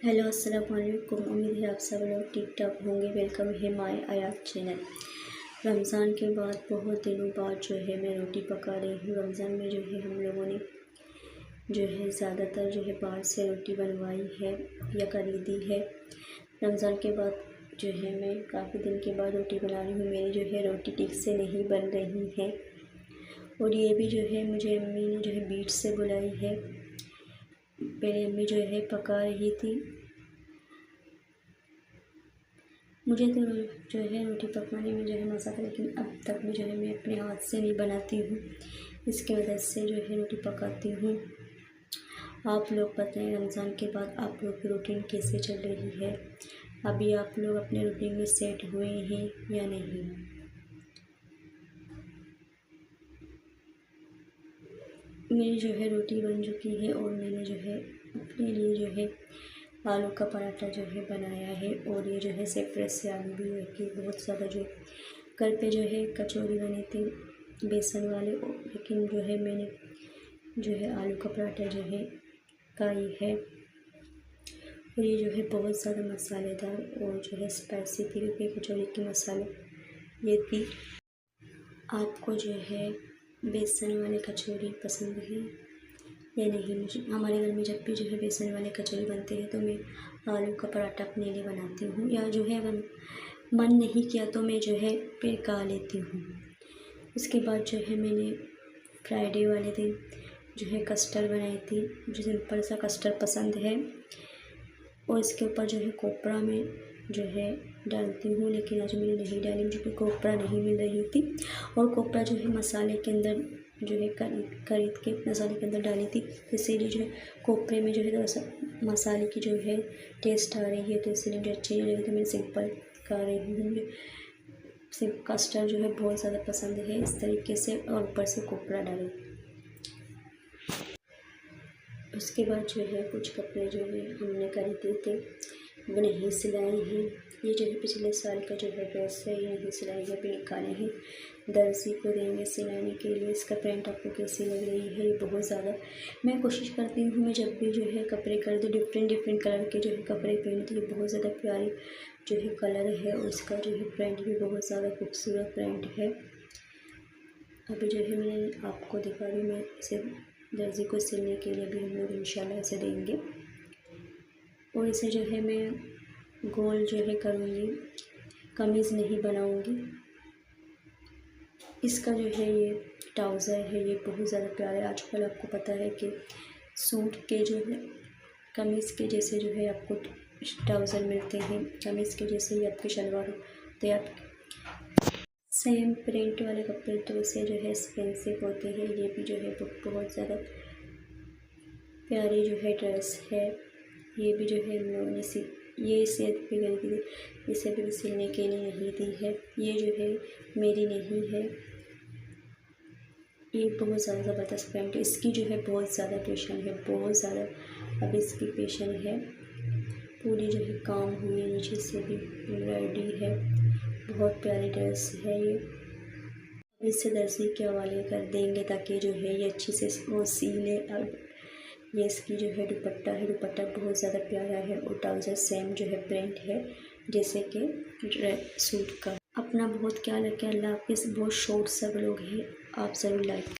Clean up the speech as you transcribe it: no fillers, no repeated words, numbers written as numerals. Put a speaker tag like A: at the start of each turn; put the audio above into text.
A: Hello अस्सलाम वालेकुम। उम्मीद है आप सब लोग ठीक ठाक होंगे। वेलकम है माय आयात चैनल। रमज़ान के बाद बहुत दिनों बाद जो है मैं रोटी पका रही हूँ। रमज़ान में जो है हम लोगों ने जो है ज़्यादातर जो है बाहर से रोटी बनवाई है या खरीदी है। रमज़ान के बाद जो है मैं काफ़ी दिन के बाद रोटी बना रही हूँ। मेरी जो है रोटी ठीक से नहीं बन रही है और ये भी जो है मुझे अम्मी ने जो है बीच से बुलाई है। पहले अम्मी जो है पका रही थी। मुझे तो जो है रोटी पकाने में जो है मज़ा आता है, लेकिन अब तक भी जो है मैं अपने हाथ से नहीं बनाती हूँ। इसकी वजह से जो है रोटी पकाती हूँ। आप लोग बताएं रमज़ान के बाद आप लोग की रूटीन कैसे चल रही है? अभी आप लोग अपने रूटीन में सेट हुए हैं या नहीं? मेरी जो है रोटी बन चुकी है और मैंने जो है अपने लिए जो है आलू का पराठा जो है बनाया है और ये जो है सेपरेट से आलू भी रखी। बहुत ज़्यादा जो घर पे जो है कचौरी बने थे बेसन वाले, लेकिन जो है मैंने जो है आलू का पराठा जो है खाई है। और ये जो है बहुत ज़्यादा मसालेदार और जो है स्पाइसी थी, क्योंकि कचौरी के मसाले ये थी। आपको जो है बेसन वाले कचौरी पसंद है या नहीं? मुझे हमारे घर में जब भी जो है बेसन वाले कचौरी बनते हैं तो मैं आलू का पराठा अपने लिए बनाती हूँ, या जो है मन नहीं किया तो मैं जो है फिर खा लेती हूँ। उसके बाद जो है मैंने फ्राइडे वाले दिन जो है कस्टर्ड बनाई थी। मुझे सिंपल सा कस्टर्ड पसंद है और इसके ऊपर जो है कोपरा में जो है डालती हूँ, लेकिन आज मैंने नहीं डाली क्योंकि कोपरा नहीं मिल रही थी। और कोपरा जो है मसाले के अंदर जो है खरीद के मसाले के अंदर डाली थी, इसीलिए जो है कोपरे में जो है थोड़ा सा मसाले की जो है टेस्ट आ रही है, तो इसीलिए मुझे अच्छी नहीं लगी, तो मैं सिंपल खा रही हूँ। मुझे सिर्फ कस्टर्ड जो है बहुत ज़्यादा पसंद है इस तरीके से, और ऊपर से कोपरा डालें। उसके बाद जो है कुछ कपड़े जो है हमने खरीदे थे वो नहीं सिलाए हैं। ये जो है पिछले साल का जो है ड्रेस है, ये नहीं सिलाई है, भी निकाले हैं, दर्जी को देंगे सिलाने के लिए। इसका प्रिंट आपको कैसी लग रही है? ये बहुत ज़्यादा मैं कोशिश करती हूँ, मैं जब भी जो है कपड़े खरीदूँ डिफरेंट कलर के जो है कपड़े पहनती हूँ। बहुत ज़्यादा प्यारी जो है कलर है और इसका जो है प्रिंट भी बहुत ज़्यादा खूबसूरत प्रिंट है। अभी जो है मैं आपको दिखा रही हूँ, मैं इसे दर्जी को सिलने के लिए भी हम लोग इंशाल्लाह इसे देंगे। और इसे जो है मैं गोल जो है करूँगी, कमीज़ नहीं बनाऊँगी। इसका जो है ये ट्राउज़र है, ये बहुत ज़्यादा प्यारा है। आजकल आपको पता है कि सूट के जो है कमीज़ के जैसे जो है आपको ट्राउज़र मिलते हैं, कमीज़ के जैसे ही आपके शलवार होते हैं। सेम प्रिंट वाले कपड़े तो वैसे जो है एक्सपेंसिव होते हैं। ये भी जो है बहुत ज़्यादा प्यारी जो है ड्रेस है। ये भी जो है हम लोगों ने ये सेट भी खरीदी थी, इसे भी सिलने के लिए नहीं दी है। ये जो है मेरी नहीं है। ये बहुत ज़्यादा ज़बरदस्त पैंट है। इसकी जो है बहुत ज़्यादा पेशन है, बहुत ज़्यादा अब इसकी पेशन है। पूरी जो है काम हुई है, नीचे से भी एम्ब्रॉयडरी है। बहुत प्यारी ड्रेस है ये। इसे दर्जी के हवाले कर देंगे ताकि जो है ये अच्छी से वो सी ले। अब ये इसकी जो है दुपट्टा है, दुपट्टा बहुत ज़्यादा प्यारा है और ट्राउज़र सेम जो है प्रिंट है जैसे कि सूट का। अपना बहुत ख्याल रखें। अल्लाह हाफ़िज़। बहुत शॉर्ट सब लोग हैं, आप ज़रूर लाइक